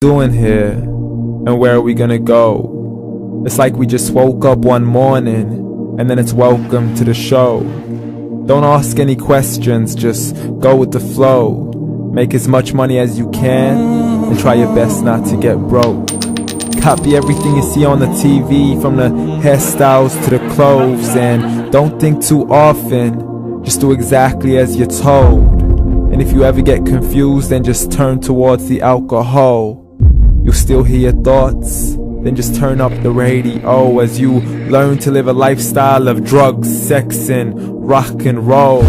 Doing here, and where are we gonna go? It's like we just woke up one morning and then it's welcome to the show. Don't ask any questions, just go with the flow. Make as much money as you can and try your best not to get broke. Copy everything you see on the TV, from the hairstyles to the clothes, and don't think too often, just do exactly as you're told. And if you ever get confused, then just turn towards the alcohol. You'll still hear your thoughts, then just turn up the radio as you learn to live a lifestyle of drugs, sex, and rock and roll.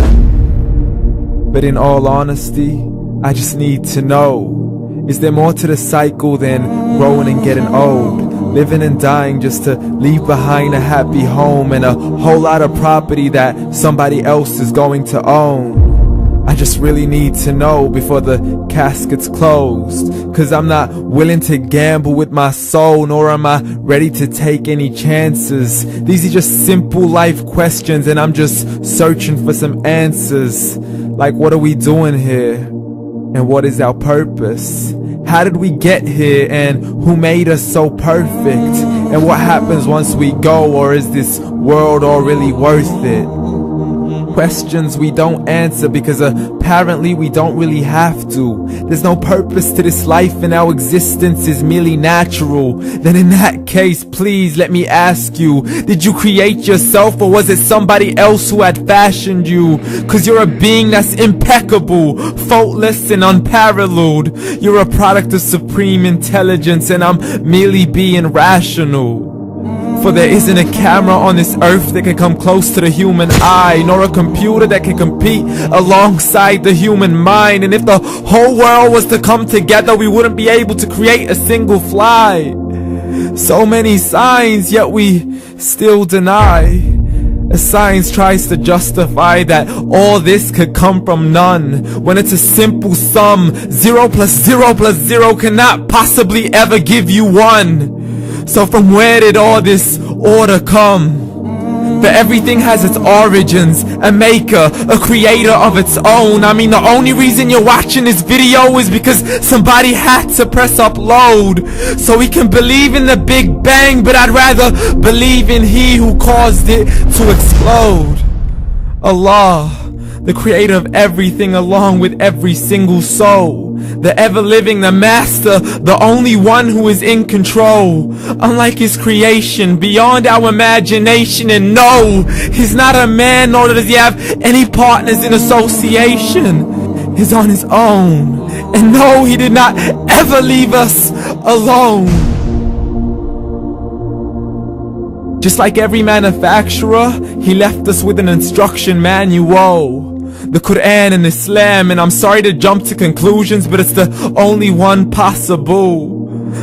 But in all honesty, I just need to know, is there more to the cycle than growing and getting old? Living and dying just to leave behind a happy home and a whole lot of property that somebody else is going to own. I just really need to know before the casket's closed, 'cause I'm not willing to gamble with my soul, nor am I ready to take any chances. These are just simple life questions and I'm just searching for some answers. Like, what are we doing here? And what is our purpose? How did we get here, and who made us so perfect? And what happens once we go, or is this world all really worth it? Questions we don't answer because apparently we don't really have to. There's no purpose to this life and our existence is merely natural. Then in that case, please let me ask you, did you create yourself, or was it somebody else who had fashioned you? 'Cause you're a being that's impeccable, faultless and unparalleled. You're a product of supreme intelligence and I'm merely being rational. For there isn't a camera on this earth that can come close to the human eye, nor a computer that can compete alongside the human mind. And if the whole world was to come together, we wouldn't be able to create a single fly. So many signs, yet we still deny. As science tries to justify that all this could come from none, when it's a simple sum. 0 plus 0 plus 0 cannot possibly ever give you 1. So from where did all this order come? But everything has its origins, a maker, a creator of its own. I mean, the only reason you're watching this video is because somebody had to press upload, so we can believe in the Big Bang, but I'd rather believe in He who caused it to explode. Allah, the creator of everything, along with every single soul. The ever-living, the master, the only one who is in control. Unlike his creation, beyond our imagination. And no, he's not a man, nor does he have any partners in association. He's on his own. And no, he did not ever leave us alone. Just like every manufacturer, he left us with an instruction manual. The Quran and Islam, and I'm sorry to jump to conclusions, but it's the only one possible.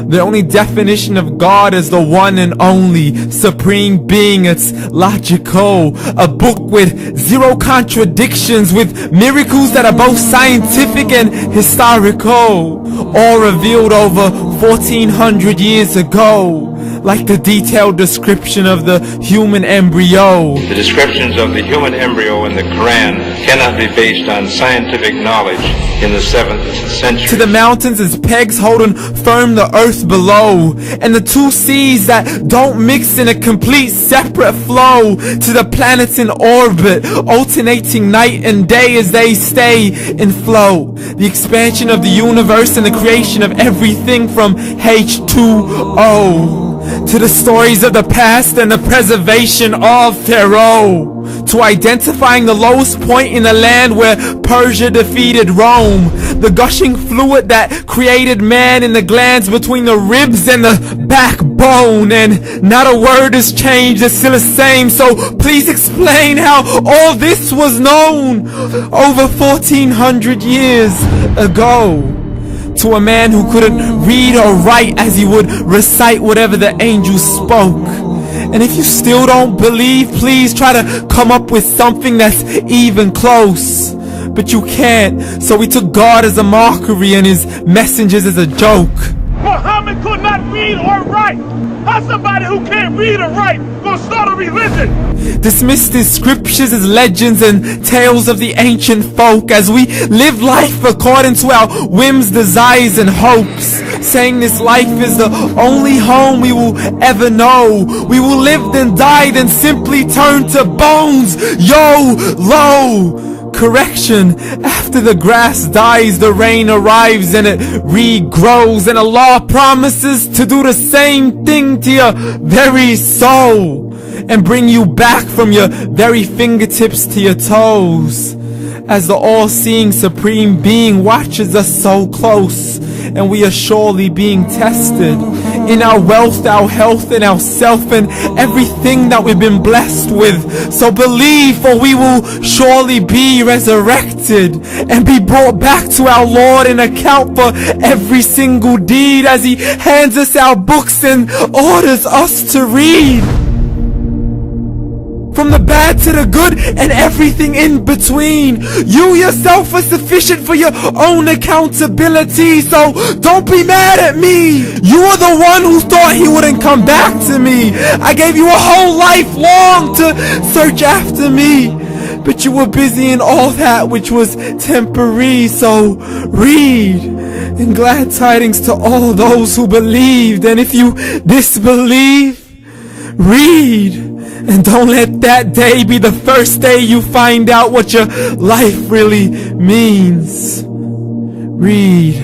The only definition of God is the one and only supreme being. It's logical, a book with 0 contradictions, with miracles that are both scientific and historical, all revealed over 1400 years ago. Like the detailed description of the human embryo. The descriptions of the human embryo in the Quran cannot be based on scientific knowledge in the 7th century. To the mountains as pegs holding firm the earth below, and the 2 seas that don't mix in a complete separate flow. To the planets in orbit, alternating night and day as they stay in flow. The expansion of the universe and the creation of everything from H2O. To the stories of the past and the preservation of Pharaoh. To identifying the lowest point in the land where Persia defeated Rome. The gushing fluid that created man in the glands between the ribs and the backbone. And not a word has changed, it's still the same. So please explain how all this was known over 1400 years ago. To a man who couldn't read or write, as he would recite whatever the angels spoke. And if you still don't believe, please try to come up with something that's even close. But you can't, so we took God as a mockery and his messengers as a joke. Muhammad could not read or write. How's somebody who can't read or write gonna start a religion? Dismissed his scriptures as legends and tales of the ancient folk, as we live life according to our whims, desires, and hopes. saying this life is the only home we will ever know. We will live then die, then simply turn to bones. YOLO! Correction, after the grass dies, the rain arrives and it regrows, and Allah promises to do the same thing to your very soul and bring you back from your very fingertips to your toes, as the all-seeing supreme being watches us so close, and we are surely being tested in our wealth, our health, and our self, and everything that we've been blessed with. So believe, for we will surely be resurrected and be brought back to our Lord and account for every single deed, as He hands us our books and orders us to read. From the bad to the good and everything in between. You yourself are sufficient for your own accountability, so don't be mad at me. You are the one who thought He wouldn't come back to me. I gave you a whole life long to search after me, but you were busy in all that which was temporary. So read, and glad tidings to all those who believed. And if you disbelieve, read. And don't let that day be the first day you find out what your life really means. Read.